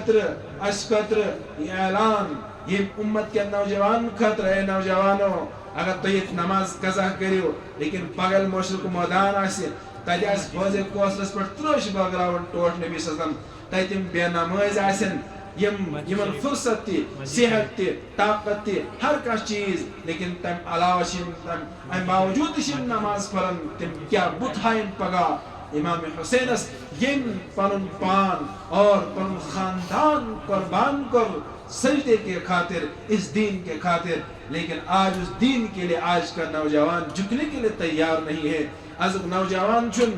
خطر یہ اعلان یہ امت کے نوجوان خطر اے نوجوانو اگر تو یہ نماز قضا کریو لیکن پگل مشرق میدان آسہِ تتہِ آسہِ بوزے کوسلس پٮ۪ٹھ ترٛوش بٲگراوان ٹوٹھ نبی صلی اللہ علیہ وسلم تتہِ بے نماز آسن یمن فرصت تہِ صحت تہِ طاقت تہِ ہر کانٛہہ چیز لیکن تمہِ علاوہ امہِ باوجوٗد تہِ چھِ نماز پران تِم کیٛاہ بُتھ ہاین پگاہ امام حسینس یم پنن پان اور پنن خاندان قربان کر سجدے کے خاطر اس دین کے خاطر لیکن آج اس دین کے لیے آج کا نوجوان جھکنے کے لیے تیار نہیں ہے آزک نوجوان چھن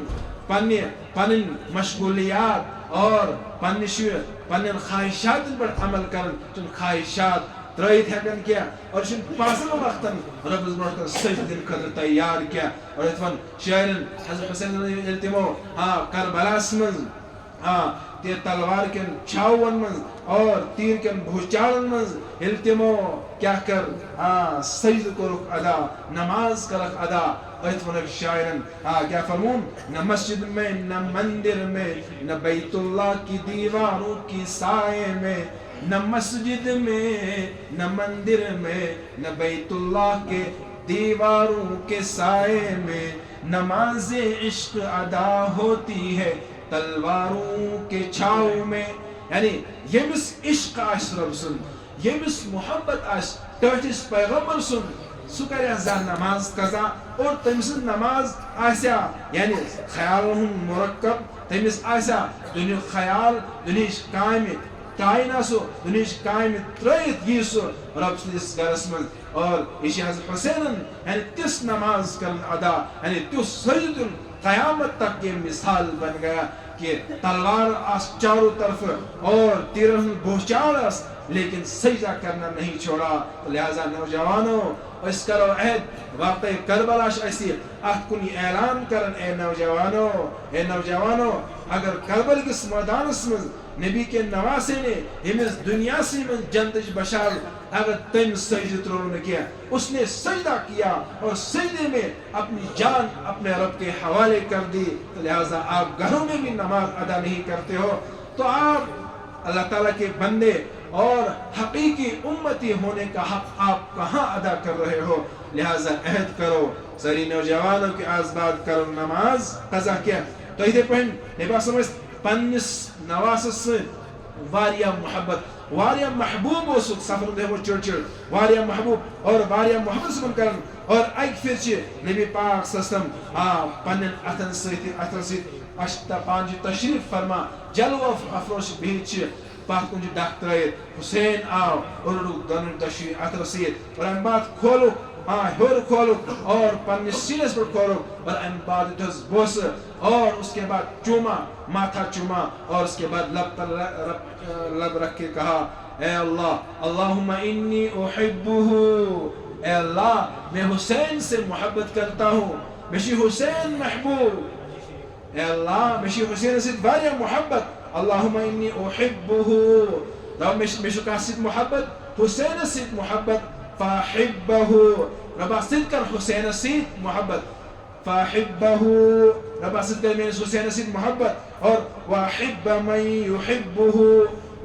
پنن مشغولیات اور پنن خواہشات پر عمل کرن چھن خواہشات ترائیت ہیکن کیا اور چھن پاسل وقتاً رب برکر سجدن خاطر تیار کیا اور اتفن شاعرن حضرت حسین التمو کربلاس من تے تلوار کن چھاون من اور تیر کن بھوچالن من التمو کیا کر سجد کرک ادا نماز کرک ادا اتفن شاعرن کیا فرمون نہ مسجد میں نہ مندر میں نہ بیت اللہ کی دیواروں کی سائے میں نہ مسجد میں نہ مندر میں نہ بیت اللہ کے دیواروں کے سائے میں نماز عشق ادا ہوتی ہے تلواروں کے چھاؤں میں یعنی یمس عشق آس رب سن یمس محبت آس ٹھٹس پیغمبر سن سہ کریا زان نماز قضا اور تمس نماز آسیا یعنی خیال مرکب تمس آسیا دنیا خیال دنیا کام تعین آسو دنیش کام ترائیت یہ سو رب سندس گرس من اور یہ حضرت حسین یعنی تس نماز کرن ادا یعنی تس سجد قیامت تک یہ مثال بن گیا کہ تلوار آس چاروں طرف اور تیرن بوچار آس لیکن سجدہ کرنا نہیں چھوڑا لہذا نوجوانوں اس کرو عہد واقعی کربلاش ایسی ات کنی اعلان کرن اے نوجوانوں اگر کربل کس میدانس من نبی کے نواسے نے ہمیں دنیا سے من جنتش بشار اگر تم سجدہ ترون کیا اس نے سجدہ کیا اور سجدے میں اپنی جان اپنے رب کے حوالے کر دی تو لہٰذا آپ گھروں میں بھی نماز ادا نہیں کرتے ہو تو آپ اللہ تعالیٰ کے بندے اور حقیقی امتی ہونے کا حق آپ کہاں ادا کر رہے ہو لہٰذا عہد کرو سری نوجوانوں کے آزباد کرو نماز قضا کیا تو یہ پہن نبا سمجھ پنس نواسس واریا محبت واریا محبوب اسک سفر دے وہ چڑ واریا محبوب اور واریا محبت سمن کرن اور ایک پھر چھ نبی پاک سسلم پنن اتن سیت اشتا پانچ تشریف فرما جلو افروش بیچ پاک کنج ڈاکٹر حسین آو اور دن تشریف اتر سیت اور ام بات کھولو ہور کھولو اور پنس سینس پر کھولو اور ام بعد بوس اور اس کے بعد چوما ماتھا چوما اور اس کے بعد لب رکھ کے کہا اے اللہ اللہم انی احبہ اے اللہ میں حسین سے محبت کرتا ہوں مشی حسین محبوب اے اللہ مشی حسین سے باریا محبت اللہم انی احبہ رب مشو کا سید محبت حسین سید محبت فاحبہ ربا سید کر حسین سید محبت فاحبہ ربا سید کر میں حسین سید محبت اور واحب من یحبہ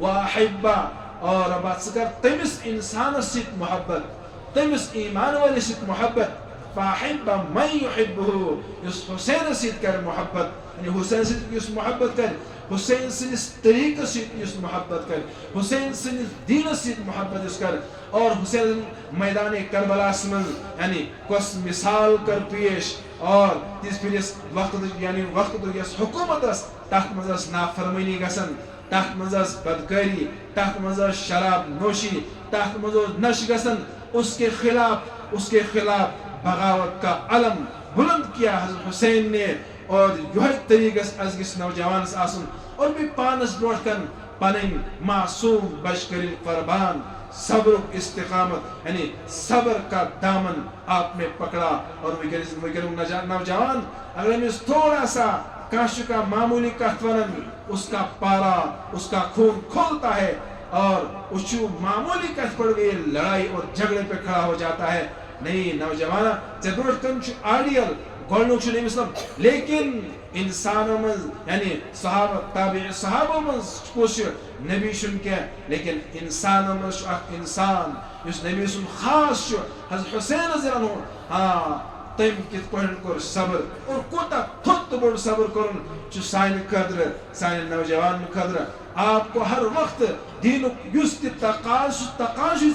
واحبہ اور ربا سید کر تمس انسان سید محبت تمس ایمان والی سید محبت فاحب من یحبہ اس حسین سید کر محبت یعنی حسین سید اس محبت کر حسین سندس طریقہ سے اس محبت کر حسین سندس دین سے محبت اس کر اور حسین میدان کربلا من یعنی کس مثال کر پیش اور تیس پھر اس وقت یعنی وقت یس حکومت اس تحت مزس نافرمانی گسن تحت مزس بدکاری تحت مزس شراب نوشی تحت مزس نش گسن اس کے خلاف بغاوت کا علم بلند کیا حضرت حسین نے اور یہ طریقہ از گس نوجوان آسن اور بھی پانس بروٹ کن پنن معصوم بشکر قربان صبر استقامت یعنی صبر کا دامن آپ نے پکڑا اور نوجوان اگر ہمیں تھوڑا سا کاش کا معمولی کہتونن اس کا پارا اس کا خون کھولتا ہے اور اس معمولی کہت پڑ گئی لڑائی اور جھگڑے پہ کھڑا ہو جاتا ہے نہیں نوجوانا بروٹ کن آئیڈیل گولنوک چھو نہیں مسلم لیکن انسانوں من یعنی صحابہ تابع صحابہ من کچھ نبی شن کیا لیکن انسان مش انسان اس نبی سن خاص حضرت حسین رضی اللہ عنہ ہاں تم کت پہن کر صبر اور کوتا تھوت بڑ صبر کرن سان خطر سان نوجوان خطر آپ کو ہر وقت دین یس تقاض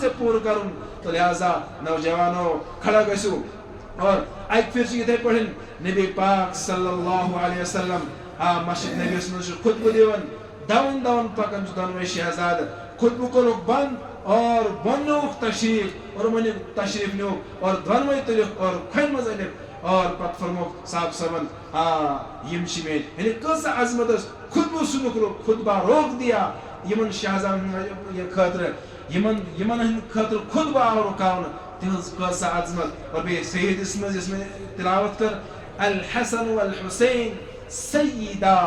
سے پور کرن تو لہذا نوجوانوں کھڑا گسو اور ایک پھر سے پڑھن نبی پاک صلی اللہ علیہ وسلم مسجد نبی من خطبہ دیون دون دون پکن دونوے شہزاد خطبہ کورک بند اور بنوک تشریف اور من تشریف نیوک اور دونوے تلک اور کھن مز انک اور پت فرموک صاحب صبن یم شمید یعنی کسا عظمت خطبہ سنک خطبہ روک دیا یمن شہزاد خاطر یمن خاطر خطبہ رکاون تہذ کسا عظمت اور بے سید اس میں تلاوت کر الحسن والحسین سیدہ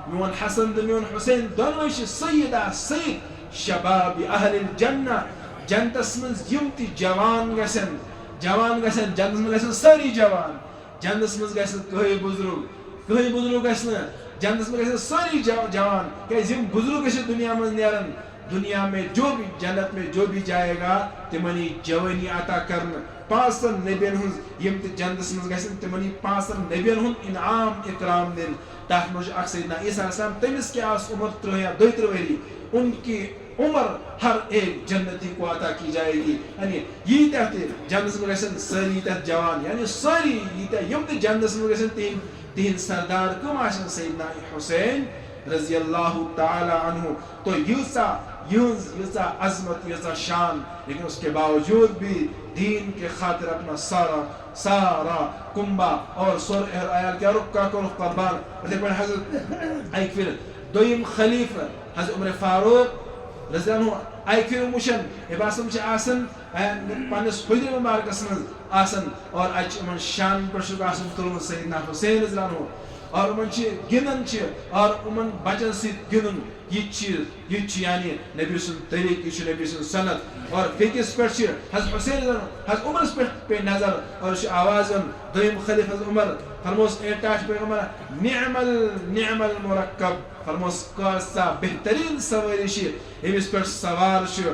میون حسن تو میون حسین دونوں سیدہ سید شباب اہل الجنہ جنتس من یم تی جوان گسن جنتس من گسن ساری جوان جنتس من گسن کہی بزرگ گسن جنتس من گسن ساری جوان کہ یم بزرگ گسن دنیا من نیرن دنیا میں جو بھی جنت میں جو بھی جائے گا تمنی جوانی عطا کرن پانچن نبین ہن یم تی جنتس من گسن تمنی پانچن نبین ہن انعام اکرام دن تحت مجھ اک سیدنا عیسیٰ علیہ السلام تمس کی آس عمر 3 یا 2 وری ان کی عمر ہر ایک جنتی کو عطا کی جائے گی یعنی یہ تحت جنت میں گسن ساری تحت جوان یعنی ساری یہ یم تی جنت میں گسن تین سردار کم آشن سیدنا حسین رضی اللہ تعالی عنہ تو یوزا عظمت یوزا شان لیکن اس کے باوجود بھی دین کے خاطر اپنا سارا کنبا اور سور عیال کیا رکا کو قربان حضرت ایک پھر دویم خلیفہ حضرت عمر فاروق رضی اللہ عنہ ایک پھر مشن باسم چھ آسن پانس خود مبارکس من آسن اور اچ من شان پر شک آسن ترمت سیدنا حسین رضی اللہ عنہ اور من چھ گنن چھ اور من بچن سید گنن یہ یعنی نبی سن طریق یہ نبی سن سنت اور فکس پر حضرت حسین حضرت عمر پہ نظر اور آواز دویم خلیفہ حضرت عمر فرموس اٹاش پہ عمر نعم المرکب فرموس کاسا بہترین سواری شی امس پر سوار شو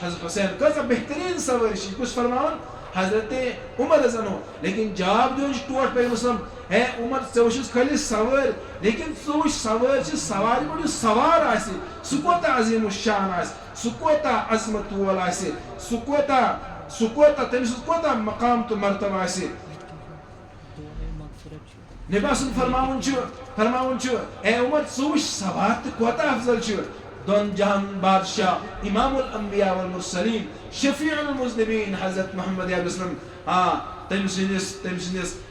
حضرت حسین کاسا بہترین سواری شی کچھ فرماون حضرت عمر رضی اللہ عنہ لیکن جواب دیون ٹوٹ پہ مسلم ہے عمر ژوشس خالی سوار لیکن ژوش سوار چھ سوار بڑی سوار آسی سکوتا عظیم الشان آسی سکوتا عظمت وول آسی سکوتا تمس کوتا مقام تو مرتبہ آسی نباسن فرماون چھ اے عمر ژوش سوار تو کوتا افضل چھ دون جہان بادشاہ امام الانبیاء والمرسلین شفیع المذنبین حضرت محمد وسلم تم سندس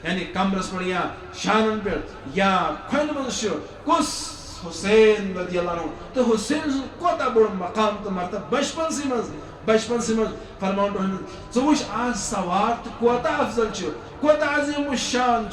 یعنی کمرس پر یا شانن پر یا کھن مز کس حسین رضی اللہ عنہ تو حسین کوتا بڑ مقام تو مرتبہ بچپن سے مز فرمان رحمت ژوش آج سوار تو کوتا افضل کوتا عظیم الشان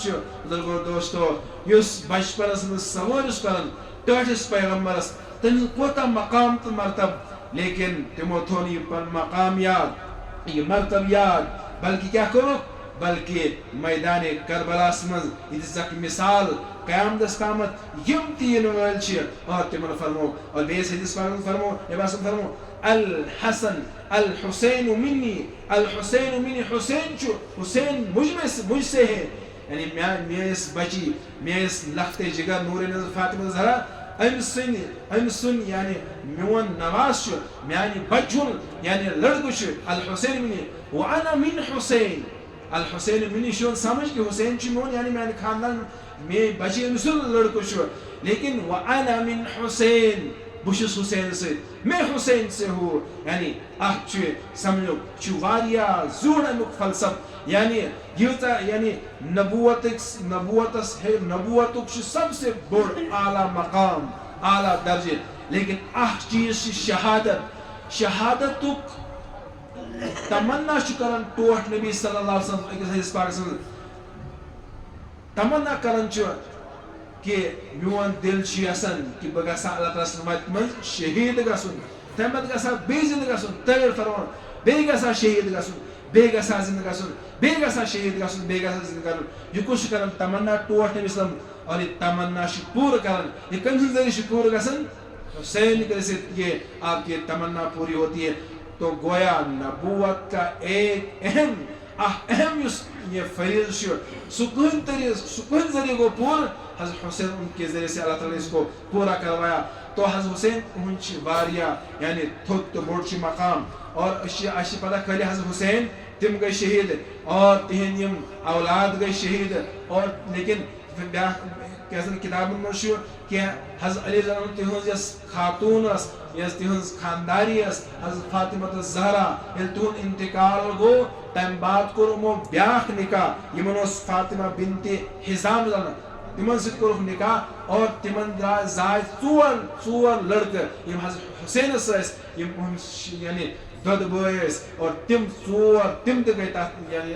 بزرگو دوستو یس بچپنس مز سوارس کرن ٹاٹس پیغمبرس تم کوتا مقام تو مرتب لیکن تمو تھون یہ مقام یاد یہ مرتب یاد بلکہ کیا کرو بلکہ میدان کربلا من یہ مثال قیام دستامت یم تین ول اور تمن فرمو اور بیس حدیث فرمو اباسم فرمو الحسن الحسین منی حسین مجھ سے ہے یعنی میس بچی میس لخت جگر نور نظر فاطمہ زہرا ام سن یعنی میون نواز میانی بچن یعنی لڑکہ الحسین منی وانا من حسین الحسین منی شون سمجھ کہ حسین میون یعنی میان خاندان میں بچے مسل لڑکہ لیکن وانا من حسین بشس حسین سے میں حسین سے ہوں یعنی اخ سمجھو واریا زور امیک فلسف یعنی یعنی نبوتک سب سے بڑ اعلی مقام اعلی درجے لیکن اخ چیز شہادتک تمنا کرن ٹوٹ نبی صلی اللہ علیہ وسلم اکس حدیث پاک سے تمنا کرن کہ میون دل یسن کہ بہ گژھا اللہ تعالیٰ مت من شہید گژھن تمہ پتہٕ گژھا بیٚیہِ زندٕ گژھن تعبیر فرمان بیٚیہِ گژھا شہید گژھن بیٚیہِ گژھا زندٕ گژھن بیٚیہِ گژھا شہید گژھن بیٚیہِ گژھا زندٕ کرن یہ کُس چھُ کران تمنا ٹوٹ نبی صلی اللہ علیہ وسلم اور یہ تمنا پورٕ کران یہ کٔمۍ سٕنٛدِ ذٔریعہٕ چھُ پوٗرٕ گژھان حسین کے سے یہ آپ کی تمنا پوری ہوتی ہے. تو گویا نبوت کا ایک اہم یہ فریض سکون ذریعے کو پور حضرت حسین ان کے ذریعے سے اللہ تعالیٰ نے اس کو پورا کروایا. تو حضرت حسین ان واریا یعنی تھوت تو بوڑ مقام اور اشی پتہ خالی حضرت حسین تم گئی شہید اور تہند یم اولاد گئی شہید اور لیکن کتابن من کہ حضرت علی تہذ یس خاتون یس تہذ خانداری حضرت فاطمہ الزہرا یل تہد انتقال گو تم بعد کور یمو بیاکھ نکاح یمن فاطمہ بنت حزام تمن ست کورک نکاح اور تمن زائے ژور لڑکہ یم حضرت حسینس یعنی دود بٲے اور تم تہ گئی تر یعنی